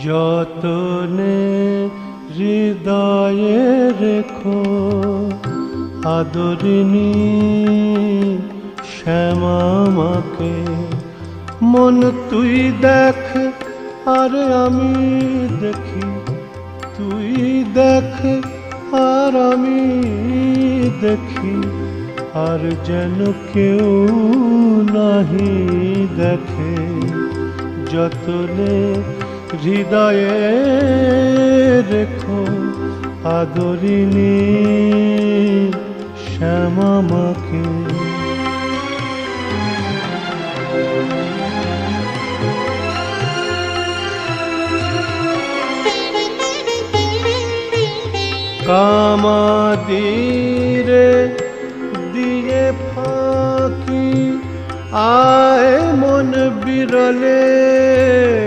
যতনে হৃদয়ে রেখো আদরিণী শ্যামামাকে। মন তুই দেখ আর আমি দেখি, তুই দেখ আর আমি দেখি, আর যেন কেউ নাহি দেখে। যতনে হৃদয়ে রেখো আদরিণী শ্যামামাকে। কামাদিরে দিয়ে ফাঁকি আয় মন বিরলে,